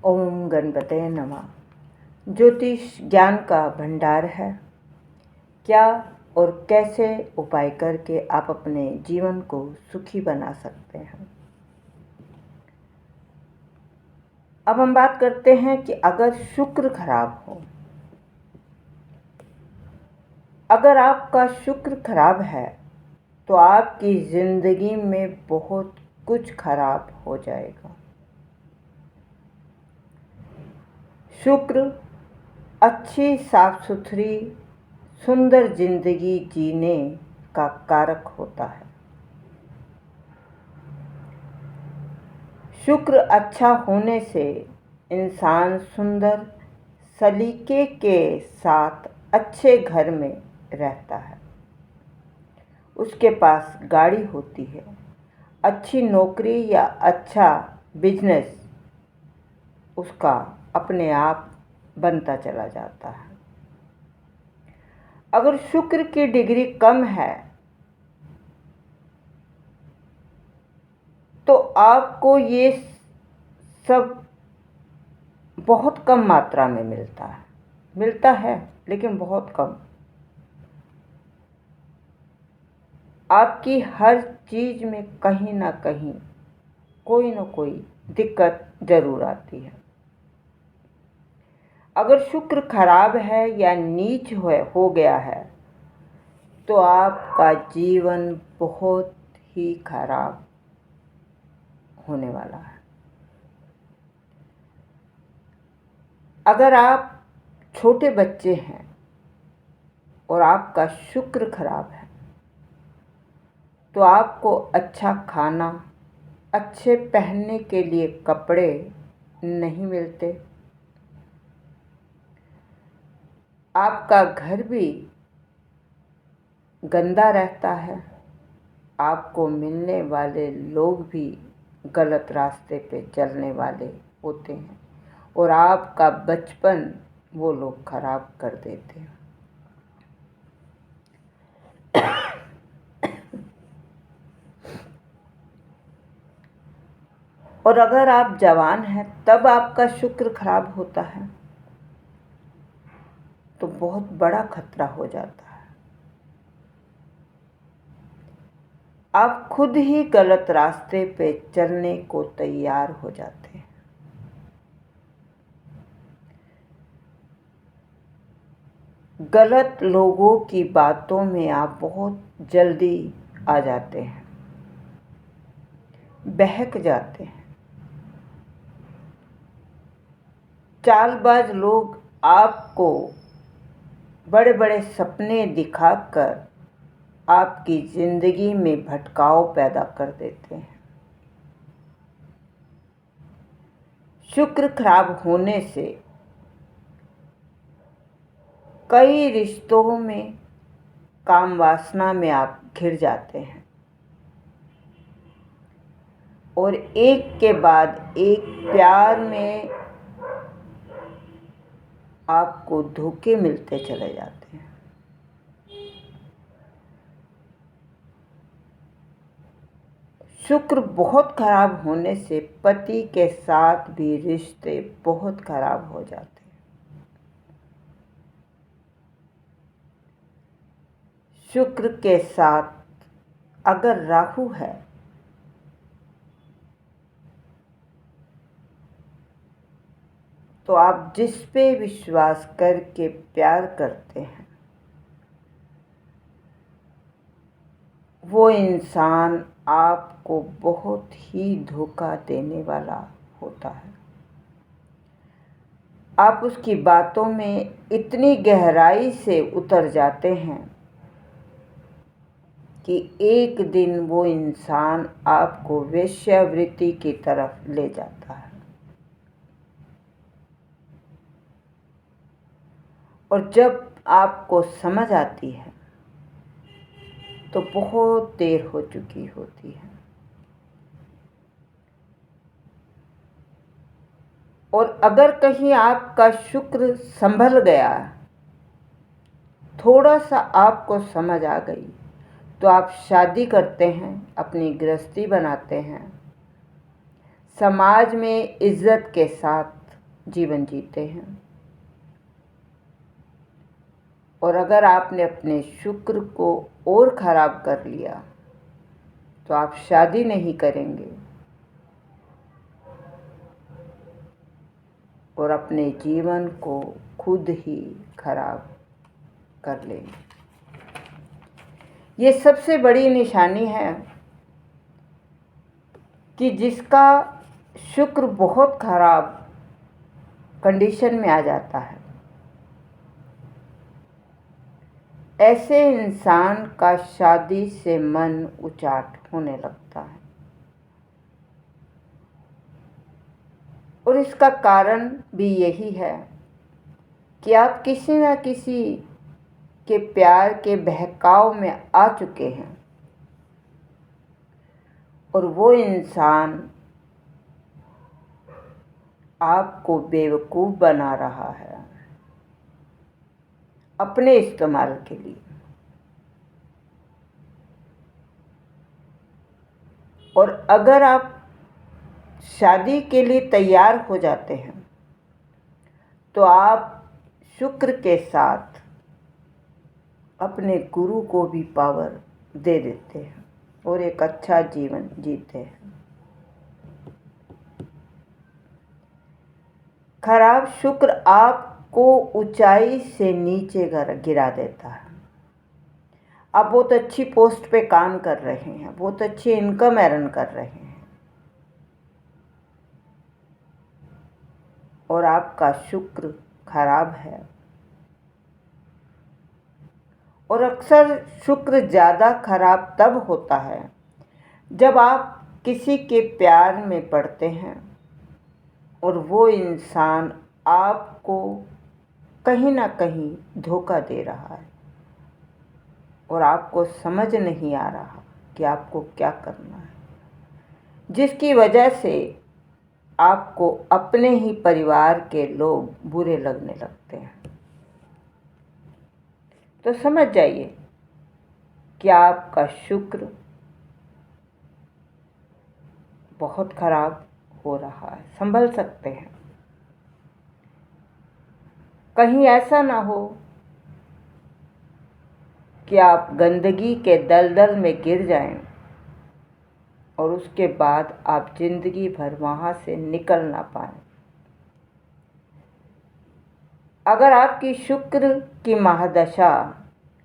ओम गणपतये नमः। ज्योतिष ज्ञान का भंडार है। क्या और कैसे उपाय करके आप अपने जीवन को सुखी बना सकते हैं। अब हम बात करते हैं कि अगर शुक्र खराब हो, अगर आपका शुक्र खराब है तो आपकी ज़िंदगी में बहुत कुछ खराब हो जाएगा। शुक्र अच्छी साफ सुथरी सुंदर जिंदगी जीने का कारक होता है। शुक्र अच्छा होने से इंसान सुंदर सलीके के साथ अच्छे घर में रहता है। उसके पास गाड़ी होती है, अच्छी नौकरी या अच्छा बिजनेस उसका अपने आप बनता चला जाता है। अगर शुक्र की डिग्री कम है तो आपको ये सब बहुत कम मात्रा में मिलता है लेकिन बहुत कम। आपकी हर चीज में कहीं ना कहीं कोई ना कोई दिक्कत जरूर आती है। अगर शुक्र खराब है या नीच हो गया है तो आपका जीवन बहुत ही खराब होने वाला है। अगर आप छोटे बच्चे हैं और आपका शुक्र खराब है तो आपको अच्छा खाना, अच्छे पहनने के लिए कपड़े नहीं मिलते। आपका घर भी गंदा रहता है। आपको मिलने वाले लोग भी गलत रास्ते पे चलने वाले होते हैं और आपका बचपन वो लोग खराब कर देते हैं। और अगर आप जवान हैं तब आपका शुक्र खराब होता है तो बहुत बड़ा खतरा हो जाता है। आप खुद ही गलत रास्ते पे चलने को तैयार हो जाते हैं। गलत लोगों की बातों में आप बहुत जल्दी आ जाते हैं, बहक जाते हैं। चालबाज लोग आपको बड़े बड़े सपने दिखाकर आपकी जिंदगी में भटकाव पैदा कर देते हैं। शुक्र खराब होने से कई रिश्तों में काम वासना में आप घिर जाते हैं और एक के बाद एक प्यार में आपको धोखे मिलते चले जाते हैं। शुक्र बहुत खराब होने से पति के साथ भी रिश्ते बहुत खराब हो जाते हैं। शुक्र के साथ अगर राहु है तो आप जिस पे विश्वास करके प्यार करते हैं वो इंसान आपको बहुत ही धोखा देने वाला होता है। आप उसकी बातों में इतनी गहराई से उतर जाते हैं कि एक दिन वो इंसान आपको वेश्यावृत्ति की तरफ ले जाता है और जब आपको समझ आती है तो बहुत देर हो चुकी होती है। और अगर कहीं आपका शुक्र संभल गया, थोड़ा सा आपको समझ आ गई तो आप शादी करते हैं, अपनी गृहस्थी बनाते हैं, समाज में इज्जत के साथ जीवन जीते हैं। और अगर आपने अपने शुक्र को और खराब कर लिया तो आप शादी नहीं करेंगे और अपने जीवन को खुद ही खराब कर लेंगे। ये सबसे बड़ी निशानी है कि जिसका शुक्र बहुत खराब कंडीशन में आ जाता है, ऐसे इंसान का शादी से मन उचाट होने लगता है। और इसका कारण भी यही है कि आप किसी न किसी के प्यार के बहकाव में आ चुके हैं और वो इंसान आपको बेवकूफ़ बना रहा है अपने इस्तेमाल के लिए। और अगर आप शादी के लिए तैयार हो जाते हैं तो आप शुक्र के साथ अपने गुरु को भी पावर दे देते हैं और एक अच्छा जीवन जीते हैं। खराब शुक्र आपको ऊंचाई से नीचे गिरा देता है। आप बहुत अच्छी पोस्ट पे काम कर रहे हैं, बहुत अच्छी इनकम अर्न कर रहे हैं और आपका शुक्र खराब है। और अक्सर शुक्र ज़्यादा खराब तब होता है जब आप किसी के प्यार में पड़ते हैं और वो इंसान आपको कहीं ना कहीं धोखा दे रहा है और आपको समझ नहीं आ रहा कि आपको क्या करना है, जिसकी वजह से आपको अपने ही परिवार के लोग बुरे लगने लगते हैं। तो समझ जाइए कि आपका शुक्र बहुत खराब हो रहा है। संभल सकते हैं, कहीं ऐसा ना हो कि आप गंदगी के दलदल में गिर जाएं और उसके बाद आप जिंदगी भर वहाँ से निकल ना पाएं। अगर आपकी शुक्र की महादशा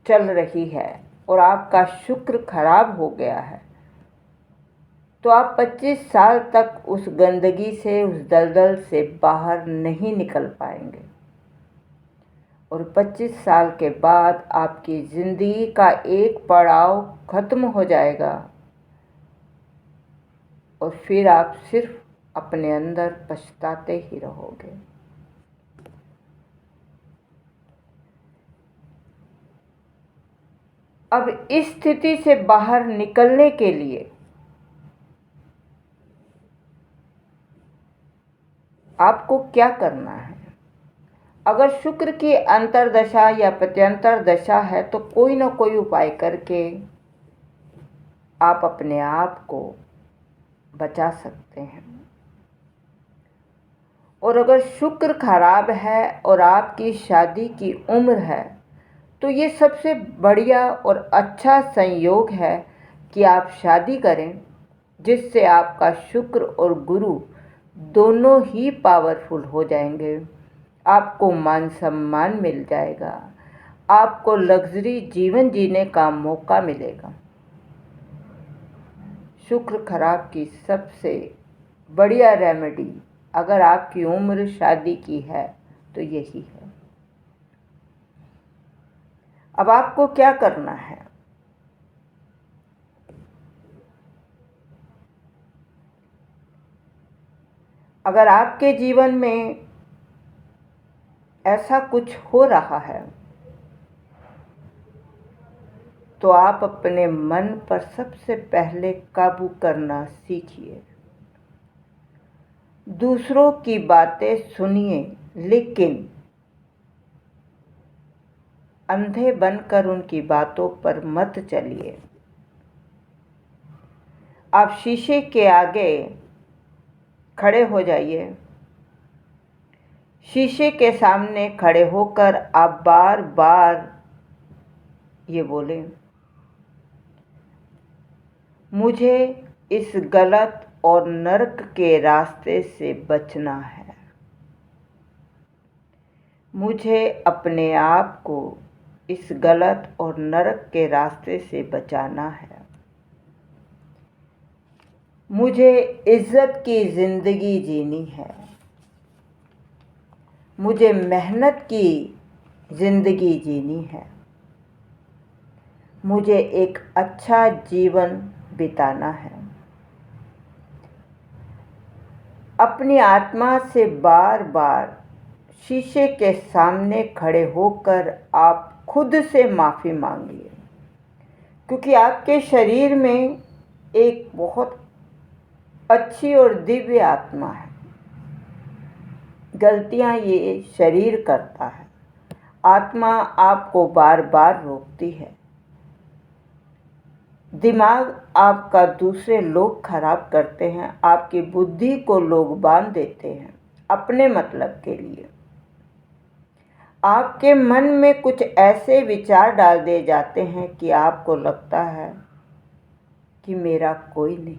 चल रही है और आपका शुक्र खराब हो गया है तो आप 25 साल तक उस गंदगी से, उस दलदल से बाहर नहीं निकल पाएंगे। और 25 साल के बाद आपकी ज़िंदगी का एक पड़ाव ख़त्म हो जाएगा और फिर आप सिर्फ अपने अंदर पछताते ही रहोगे। अब इस स्थिति से बाहर निकलने के लिए आपको क्या करना है? अगर शुक्र की अंतर्दशा या प्रत्यंतर दशा है तो कोई ना कोई उपाय करके आप अपने आप को बचा सकते हैं। और अगर शुक्र खराब है और आपकी शादी की उम्र है तो ये सबसे बढ़िया और अच्छा संयोग है कि आप शादी करें, जिससे आपका शुक्र और गुरु दोनों ही पावरफुल हो जाएंगे। आपको मान सम्मान मिल जाएगा, आपको लग्जरी जीवन जीने का मौका मिलेगा। शुक्र खराब की सबसे बढ़िया रेमेडी अगर आपकी उम्र शादी की है तो यही है। अब आपको क्या करना है? अगर आपके जीवन में ऐसा कुछ हो रहा है तो आप अपने मन पर सबसे पहले काबू करना सीखिए। दूसरों की बातें सुनिए लेकिन अंधे बनकर उनकी बातों पर मत चलिए। आप शीशे के आगे खड़े हो जाइए शीशे के सामने खड़े होकर आप बार बार ये बोलें, मुझे इस गलत और नरक के रास्ते से बचना है। मुझे अपने आप को इस गलत और नरक के रास्ते से बचाना है। मुझे इज्जत की ज़िंदगी जीनी है। मुझे मेहनत की ज़िंदगी जीनी है। मुझे एक अच्छा जीवन बिताना है। अपनी आत्मा से बार बार शीशे के सामने खड़े होकर आप खुद से माफ़ी मांगिए, क्योंकि आपके शरीर में एक बहुत अच्छी और दिव्य आत्मा है। गलतियां ये शरीर करता है, आत्मा आपको बार बार रोकती है। दिमाग आपका दूसरे लोग खराब करते हैं, आपकी बुद्धि को लोग बांध देते हैं अपने मतलब के लिए। आपके मन में कुछ ऐसे विचार डाल दिए जाते हैं कि आपको लगता है कि मेरा कोई नहीं।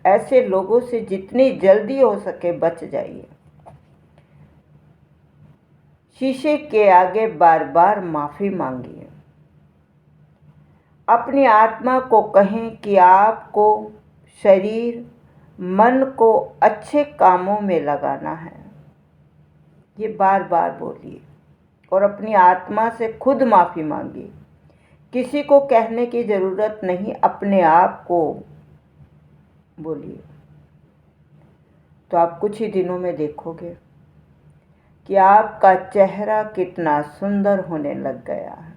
ऐसे लोगों से जितनी जल्दी हो सके बच जाइए। शीशे के आगे बार बार माफ़ी मांगिए। अपनी आत्मा को कहें कि आपको शरीर मन को अच्छे कामों में लगाना है। ये बार बार बोलिए और अपनी आत्मा से खुद माफ़ी मांगिए। किसी को कहने की ज़रूरत नहीं, अपने आप को बोलिए। तो आप कुछ ही दिनों में देखोगे कि आपका चेहरा कितना सुंदर होने लग गया है।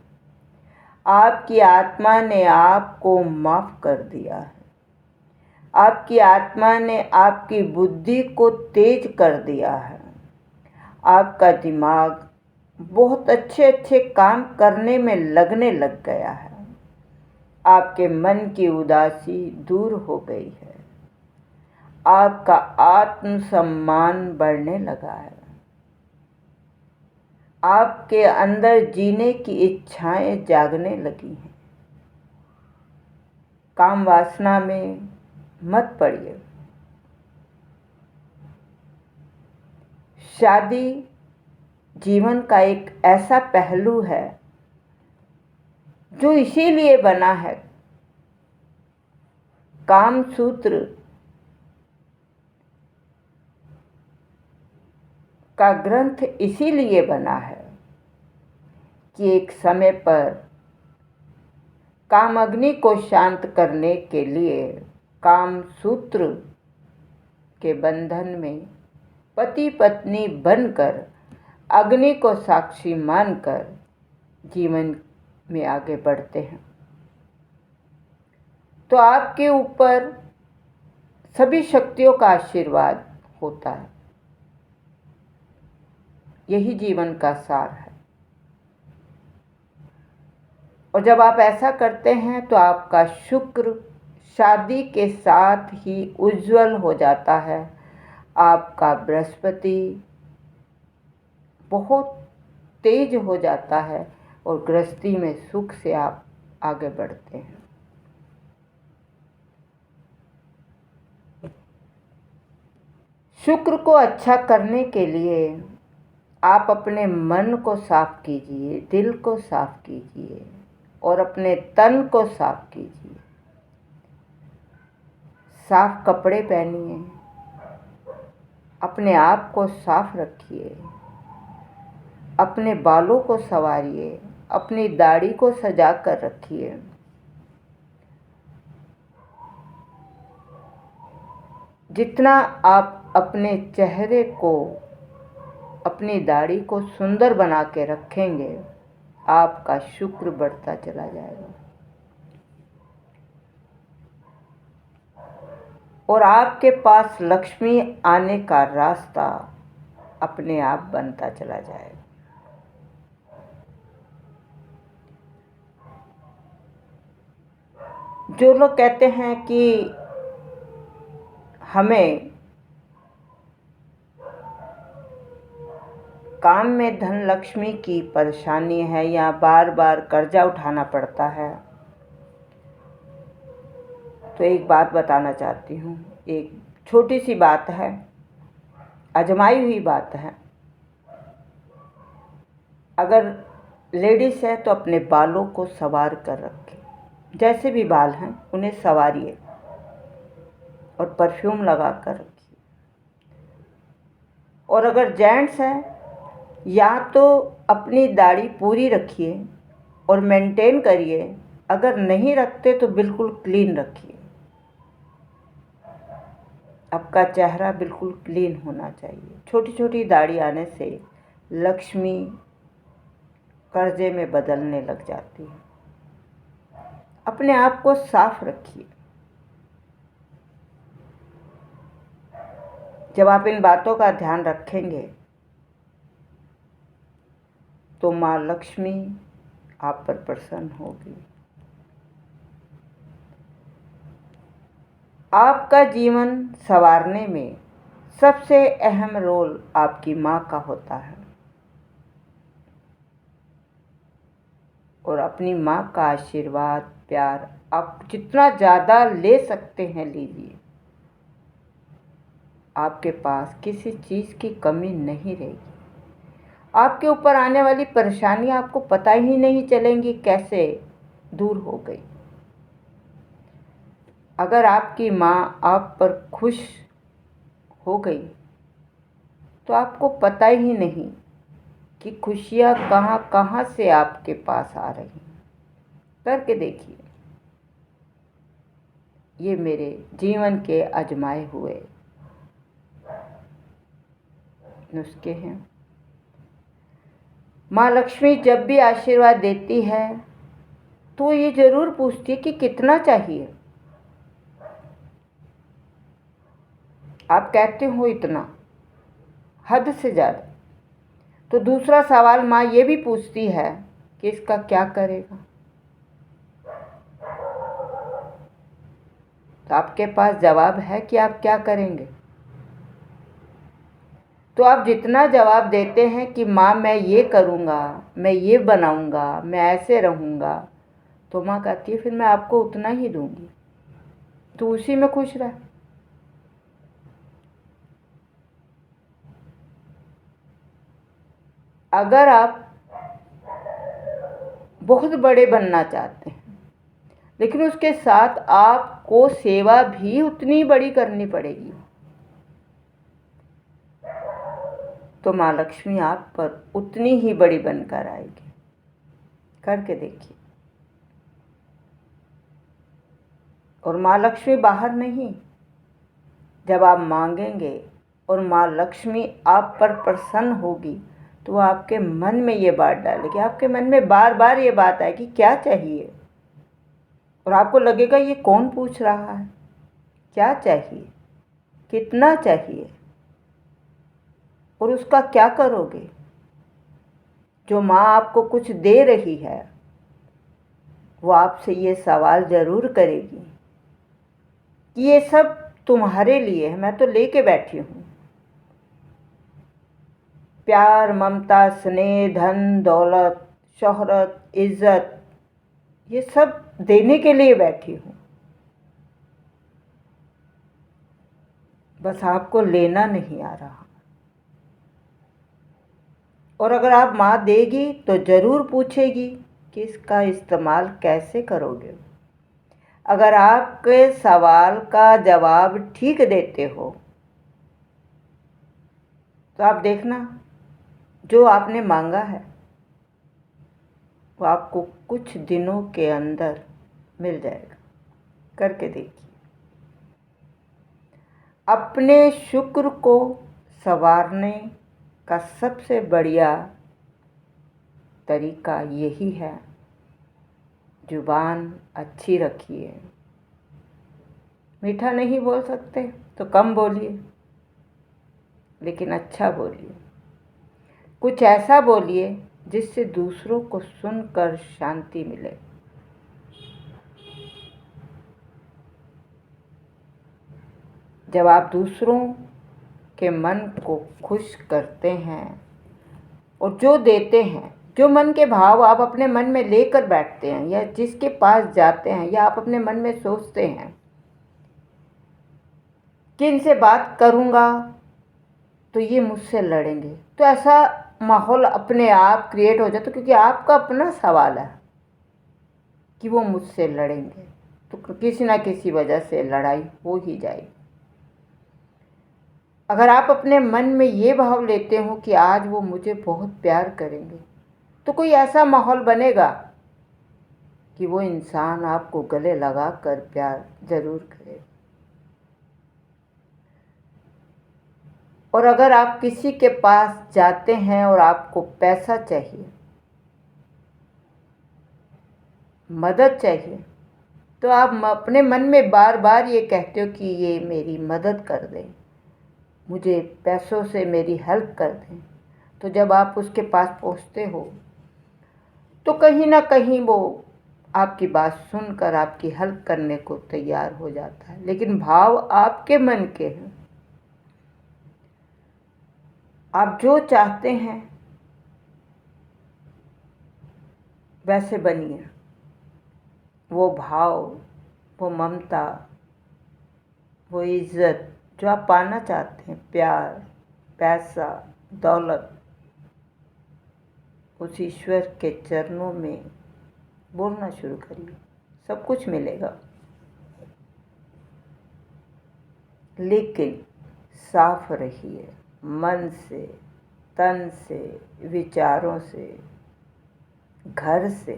आपकी आत्मा ने आपको माफ़ कर दिया है। आपकी आत्मा ने आपकी बुद्धि को तेज कर दिया है। आपका दिमाग बहुत अच्छे अच्छे काम करने में लगने लग गया है। आपके मन की उदासी दूर हो गई है। आपका आत्मसम्मान बढ़ने लगा है। आपके अंदर जीने की इच्छाएं जागने लगी हैं। काम वासना में मत पड़िए। शादी जीवन का एक ऐसा पहलू है जो इसीलिए बना है। काम सूत्र का ग्रंथ इसीलिए बना है कि एक समय पर कामाग्नि को शांत करने के लिए काम सूत्र के बंधन में पति पत्नी बनकर अग्नि को साक्षी मानकर जीवन में आगे बढ़ते हैं। तो आपके ऊपर सभी शक्तियों का आशीर्वाद होता है। यही जीवन का सार है। और जब आप ऐसा करते हैं तो आपका शुक्र शादी के साथ ही उज्जवल हो जाता है। आपका बृहस्पति बहुत तेज हो जाता है और गृहस्थी में सुख से आप आगे बढ़ते हैं। शुक्र को अच्छा करने के लिए आप अपने मन को साफ कीजिए, दिल को साफ कीजिए और अपने तन को साफ कीजिए। साफ कपड़े पहनिए, अपने आप को साफ रखिए, अपने बालों को संवारिए, अपनी दाढ़ी को सजा कर रखिए। जितना आप अपने चेहरे को, अपनी दाढ़ी को सुंदर बना के रखेंगे, आपका शुक्र बढ़ता चला जाएगा और आपके पास लक्ष्मी आने का रास्ता अपने आप बनता चला जाएगा। जो लोग कहते हैं कि हमें काम में धन लक्ष्मी की परेशानी है या बार बार कर्जा उठाना पड़ता है, तो एक बात बताना चाहती हूँ। एक छोटी सी बात है, आजमाई हुई बात है। अगर लेडीज़ है तो अपने बालों को संवार कर रखे, जैसे भी बाल हैं उन्हें संवारिए और परफ्यूम लगा कर रखिए। और अगर जेंट्स हैं, या तो अपनी दाढ़ी पूरी रखिए और मेंटेन करिए, अगर नहीं रखते तो बिल्कुल क्लीन रखिए। आपका चेहरा बिल्कुल क्लीन होना चाहिए। छोटी छोटी दाढ़ी आने से लक्ष्मी कर्जे में बदलने लग जाती है। अपने आप को साफ रखिए। जब आप इन बातों का ध्यान रखेंगे तो माँ लक्ष्मी आप पर प्रसन्न होगी। आपका जीवन संवारने में सबसे अहम रोल आपकी माँ का होता है, और अपनी माँ का आशीर्वाद, प्यार आप जितना ज़्यादा ले सकते हैं लीजिए। आपके पास किसी चीज़ की कमी नहीं रहेगी। आपके ऊपर आने वाली परेशानी आपको पता ही नहीं चलेंगी कैसे दूर हो गई। अगर आपकी माँ आप पर खुश हो गई तो आपको पता ही नहीं कि खुशियाँ कहाँ कहाँ से आपके पास आ रही हैं। करके देखिए, ये मेरे जीवन के आजमाए हुए नुस्खे हैं। माँ लक्ष्मी जब भी आशीर्वाद देती है तो ये ज़रूर पूछती है कि कितना चाहिए। आप कहते हो इतना, हद से ज़्यादा, तो दूसरा सवाल माँ ये भी पूछती है कि इसका क्या करेगा। तो आपके पास जवाब है कि आप क्या करेंगे। तो आप जितना जवाब देते हैं कि माँ मैं ये करूँगा, मैं ये बनाऊँगा, मैं ऐसे रहूँगा, तो माँ कहती है फिर मैं आपको उतना ही दूँगी, तो उसी में खुश रह। अगर आप बहुत बड़े बनना चाहते हैं लेकिन उसके साथ आपको सेवा भी उतनी बड़ी करनी पड़ेगी, तो माँ लक्ष्मी आप पर उतनी ही बड़ी बनकर आएगी। करके देखिए। और माँ लक्ष्मी बाहर नहीं, जब आप मांगेंगे और माँ लक्ष्मी आप पर प्रसन्न होगी तो वो आपके मन में ये बात डालेगी, आपके मन में बार बार ये बात आएगी क्या चाहिए। और आपको लगेगा ये कौन पूछ रहा है, क्या चाहिए, कितना चाहिए, और उसका क्या करोगे। जो माँ आपको कुछ दे रही है वो आपसे ये सवाल ज़रूर करेगी कि ये सब तुम्हारे लिए है, मैं तो लेके बैठी हूँ। प्यार, ममता, स्नेह, धन दौलत, शोहरत, इज्जत, ये सब देने के लिए बैठी हूँ, बस आपको लेना नहीं आ रहा। और अगर आप माँ देगी तो ज़रूर पूछेगी कि इसका इस्तेमाल कैसे करोगे। अगर आपके सवाल का जवाब ठीक देते हो तो आप देखना जो आपने मांगा है वो आपको कुछ दिनों के अंदर मिल जाएगा। करके देखिए। अपने शुक्र को संवारने का सबसे बढ़िया तरीका यही है, जुबान अच्छी रखिए। मीठा नहीं बोल सकते तो कम बोलिए, लेकिन अच्छा बोलिए। कुछ ऐसा बोलिए जिससे दूसरों को सुनकर शांति मिले। जब आप दूसरों के मन को खुश करते हैं और जो देते हैं, जो मन के भाव आप अपने मन में लेकर बैठते हैं या जिसके पास जाते हैं या आप अपने मन में सोचते हैं कि इनसे बात करूँगा तो ये मुझसे लड़ेंगे, तो ऐसा माहौल अपने आप क्रिएट हो जाता, क्योंकि आपका अपना सवाल है कि वो मुझसे लड़ेंगे, तो किसी ना किसी वजह से लड़ाई हो ही जाएगी। अगर आप अपने मन में ये भाव लेते हो कि आज वो मुझे बहुत प्यार करेंगे, तो कोई ऐसा माहौल बनेगा कि वो इंसान आपको गले लगा कर प्यार ज़रूर करेगा। और अगर आप किसी के पास जाते हैं और आपको पैसा चाहिए, मदद चाहिए, तो आप अपने मन में बार बार ये कहते हो कि ये मेरी मदद कर दें, मुझे पैसों से मेरी हेल्प कर दें। तो जब आप उसके पास पहुंचते हो तो कहीं ना कहीं वो आपकी बात सुनकर आपकी हेल्प करने को तैयार हो जाता है, लेकिन भाव आपके मन के हैं। आप जो चाहते हैं वैसे बनिए। वो भाव, वो ममता, वो इज़्ज़त जो आप पाना चाहते हैं, प्यार, पैसा, दौलत, उस ईश्वर के चरणों में बोलना शुरू करिए, सब कुछ मिलेगा। लेकिन साफ रहिए, मन से, तन से, विचारों से, घर से,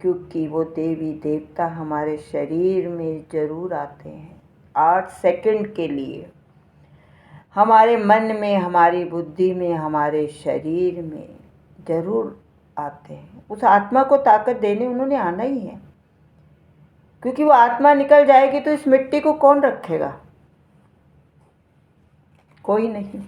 क्योंकि वो देवी देवता हमारे शरीर में ज़रूर आते हैं 8 सेकंड के लिए, हमारे मन में, हमारी बुद्धि में, हमारे शरीर में ज़रूर आते हैं। उस आत्मा को ताकत देने उन्होंने आना ही है, क्योंकि वो आत्मा निकल जाएगी तो इस मिट्टी को कौन रखेगा? कोई नहीं।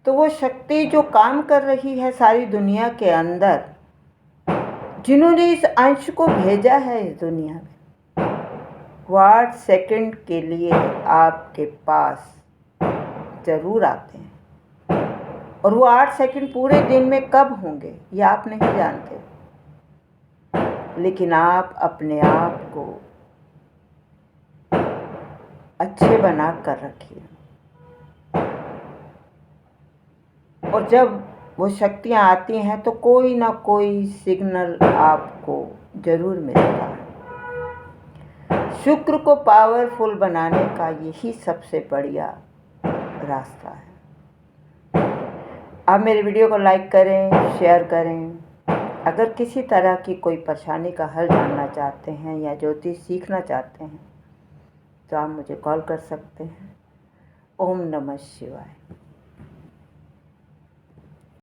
तो वो शक्ति जो काम कर रही है सारी दुनिया के अंदर, जिन्होंने इस अंश को भेजा है इस दुनिया में, वो 8 सेकंड के लिए आपके पास ज़रूर आते हैं। और वो 8 सेकंड पूरे दिन में कब होंगे ये आप नहीं जानते, लेकिन आप अपने आप को अच्छे बना कर रखिए। और जब वो शक्तियाँ आती हैं तो कोई ना कोई सिग्नल आपको ज़रूर मिलेगा। शुक्र को पावरफुल बनाने का यही सबसे बढ़िया रास्ता है। आप मेरे वीडियो को लाइक करें, शेयर करें। अगर किसी तरह की कोई परेशानी का हल जानना चाहते हैं या ज्योतिष सीखना चाहते हैं तो आप मुझे कॉल कर सकते हैं। ओम नमः शिवाय।